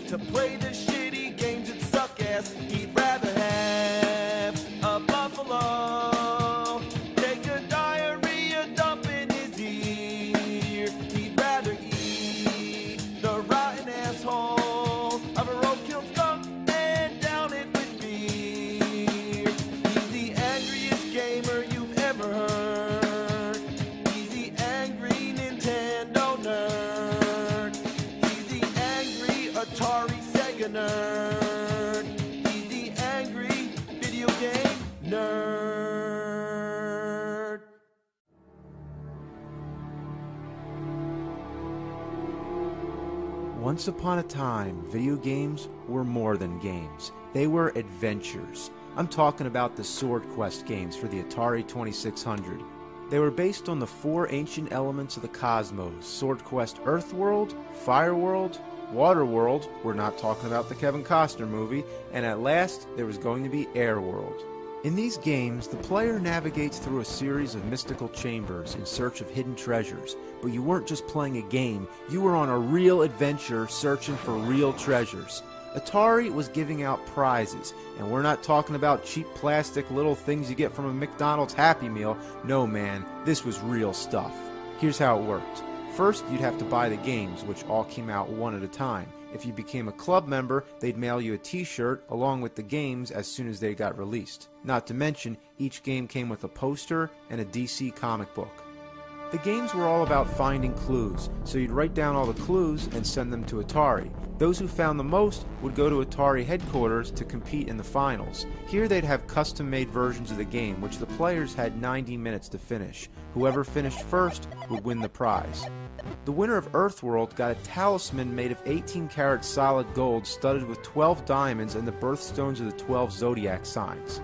to play the shitty games that suck ass. He'd rather have a buffalo take a diarrhea dump in his ear. He'd rather eat the rotten asshole of a roadkill skunk and down it with beer. He's the angriest gamer you've ever heard. He's the angry Nintendo nerd. He's the angry Atari Sega nerd. He's the angry video game nerd. Once upon a time, video games were more than games. They were adventures. I'm talking about the Sword Quest games for the Atari 2600. They were based on the 4 ancient elements of the cosmos: Sword Quest Earthworld, Fireworld, Waterworld, we're not talking about the Kevin Costner movie, and at last there was going to be Airworld. In these games, the player navigates through a series of mystical chambers in search of hidden treasures, but you weren't just playing a game, you were on a real adventure searching for real treasures. Atari was giving out prizes, and we're not talking about cheap plastic little things you get from a McDonald's Happy Meal. No man, this was real stuff. Here's how it worked. First, you'd have to buy the games, which all came out one at a time. If you became a club member, they'd mail you a t-shirt along with the games as soon as they got released. Not to mention, each game came with a poster and a DC comic book. The games were all about finding clues, so you'd write down all the clues and send them to Atari. Those who found the most would go to Atari headquarters to compete in the finals. Here they'd have custom-made versions of the game, which the players had 90 minutes to finish. Whoever finished first would win the prize. The winner of Earthworld got a talisman made of 18-karat solid gold studded with 12 diamonds and the birthstones of the 12 zodiac signs.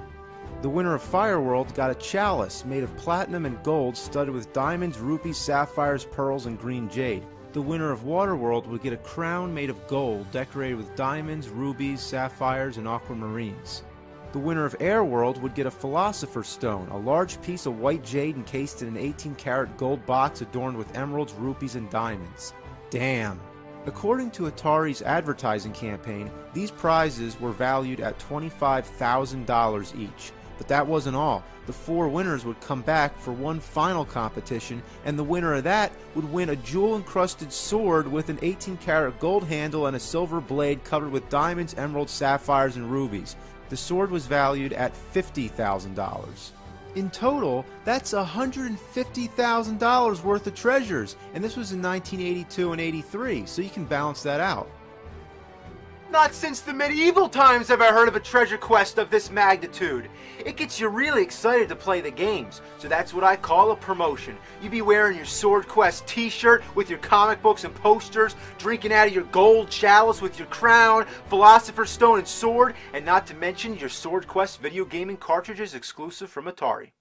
The winner of Fireworld got a chalice made of platinum and gold studded with diamonds, rubies, sapphires, pearls, and green jade. The winner of Waterworld would get a crown made of gold decorated with diamonds, rubies, sapphires, and aquamarines. The winner of Airworld would get a Philosopher's Stone, a large piece of white jade encased in an 18-karat gold box adorned with emeralds, rupees, and diamonds. Damn. According to Atari's advertising campaign, these prizes were valued at $25,000 each. But that wasn't all. The 4 winners would come back for one final competition, and the winner of that would win a jewel-encrusted sword with an 18-karat gold handle and a silver blade covered with diamonds, emeralds, sapphires, and rubies. The sword was valued at $50,000. In total, that's $150,000 worth of treasures, and this was in 1982 and 83, so you can balance that out. Not since the medieval times have I heard of a treasure quest of this magnitude. It gets you really excited to play the games, so that's what I call a promotion. You be wearing your Sword Quest t-shirt with your comic books and posters, drinking out of your gold chalice with your crown, Philosopher's Stone and sword, and not to mention your Sword Quest video gaming cartridges exclusive from Atari.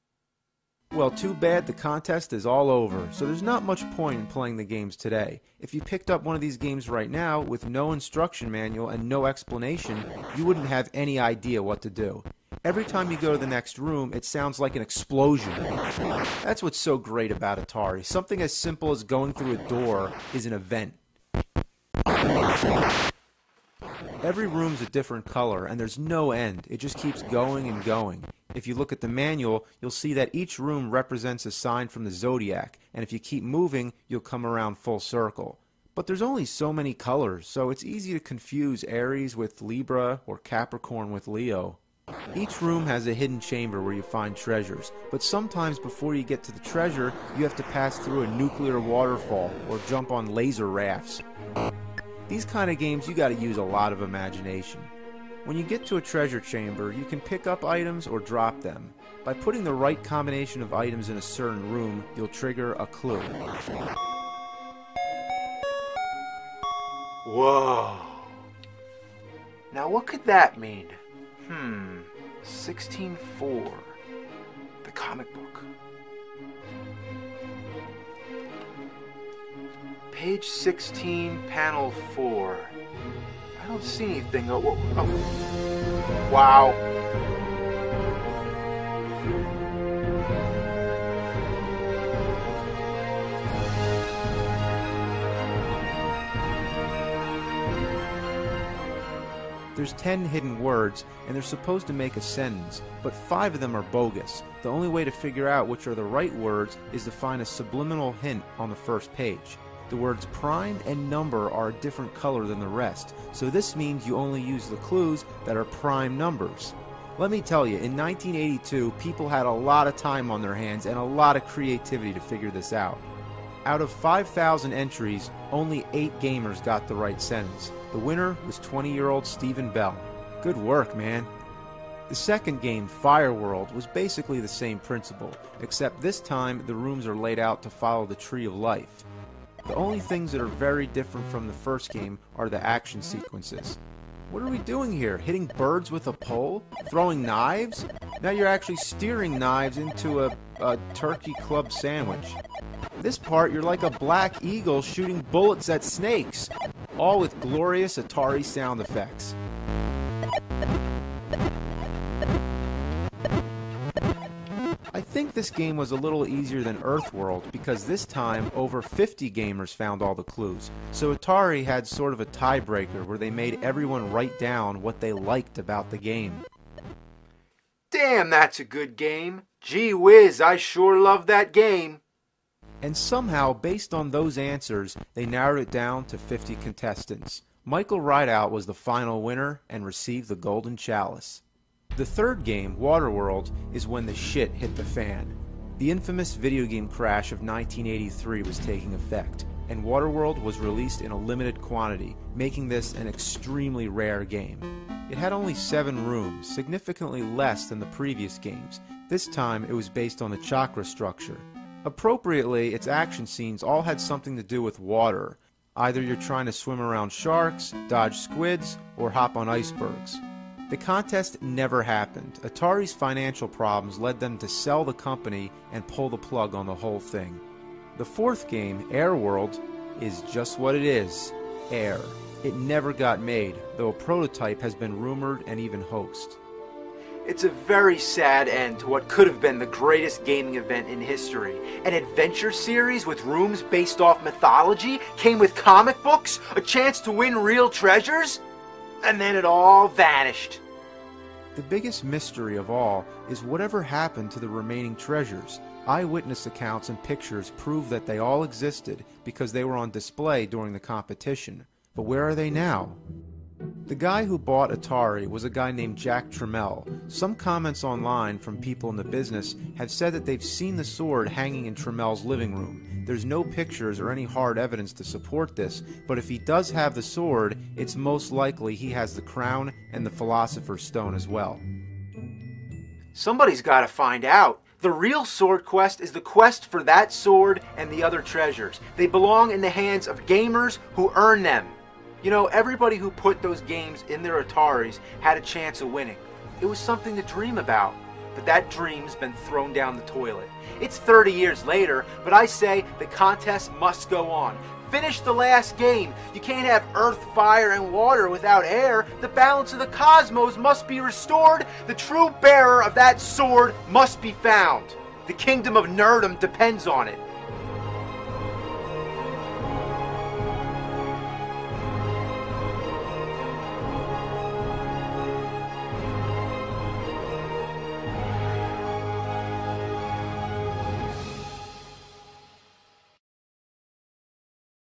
Well, too bad the contest is all over, so there's not much point in playing the games today. If you picked up one of these games right now with no instruction manual and no explanation, you wouldn't have any idea what to do. Every time you go to the next room, it sounds like an explosion. That's what's so great about Atari. Something as simple as going through a door is an event. Every room's a different color, and there's no end. It just keeps going and going. If you look at the manual, you'll see that each room represents a sign from the zodiac, and if you keep moving, you'll come around full circle. But there's only so many colors, so it's easy to confuse Aries with Libra or Capricorn with Leo. Each room has a hidden chamber where you find treasures, but sometimes before you get to the treasure, you have to pass through a nuclear waterfall or jump on laser rafts. These kind of games, you gotta use a lot of imagination. When you get to a treasure chamber, you can pick up items or drop them. By putting the right combination of items in a certain room, you'll trigger a clue. Whoa. Now what could that mean? 16:4. The comic book. Page 16, panel 4. I don't see anything. Oh. Wow. There's 10 hidden words, and they're supposed to make a sentence, but 5 of them are bogus. The only way to figure out which are the right words is to find a subliminal hint on the first page. The words prime and number are a different color than the rest, so this means you only use the clues that are prime numbers. Let me tell you, in 1982, people had a lot of time on their hands and a lot of creativity to figure this out. Out of 5,000 entries, only 8 gamers got the right sentence. The winner was 20-year-old Stephen Bell. Good work, man. The second game, Fireworld, was basically the same principle, except this time the rooms are laid out to follow the Tree of Life. The only things that are very different from the first game are the action sequences. What are we doing here? Hitting birds with a pole? Throwing knives? Now you're actually steering knives into a turkey club sandwich. This part, you're like a black eagle shooting bullets at snakes, all with glorious Atari sound effects. I think this game was a little easier than Earthworld because this time over 50 gamers found all the clues, so Atari had sort of a tiebreaker where they made everyone write down what they liked about the game. Damn, that's a good game. Gee whiz, I sure love that game. And somehow, based on those answers, they narrowed it down to 50 contestants. Michael Rideout was the final winner and received the Golden Chalice. The third game, Waterworld, is when the shit hit the fan. The infamous video game crash of 1983 was taking effect, and Waterworld was released in a limited quantity, making this an extremely rare game. It had only 7 rooms, significantly less than the previous games. This time, it was based on the chakra structure. Appropriately, its action scenes all had something to do with water. Either you're trying to swim around sharks, dodge squids, or hop on icebergs. The contest never happened. Atari's financial problems led them to sell the company and pull the plug on the whole thing. The fourth game, Airworld, is just what it is, air. It never got made, though a prototype has been rumored and even hoaxed. It's a very sad end to what could have been the greatest gaming event in history. An adventure series with rooms based off mythology came with comic books, a chance to win real treasures, and then it all vanished. The biggest mystery of all is whatever happened to the remaining treasures. Eyewitness accounts and pictures prove that they all existed because they were on display during the competition. But where are they now? The guy who bought Atari was a guy named Jack Trammell. Some comments online from people in the business have said that they've seen the sword hanging in Trammell's living room. There's no pictures or any hard evidence to support this, but if he does have the sword, it's most likely he has the crown and the Philosopher's Stone as well. Somebody's got to find out. The real sword quest is the quest for that sword and the other treasures. They belong in the hands of gamers who earn them. You know, everybody who put those games in their Ataris had a chance of winning. It was something to dream about, but that dream's been thrown down the toilet. It's 30 years later, but I say the contest must go on. Finish the last game. You can't have earth, fire, and water without air. The balance of the cosmos must be restored. The true bearer of that sword must be found. The kingdom of nerdom depends on it.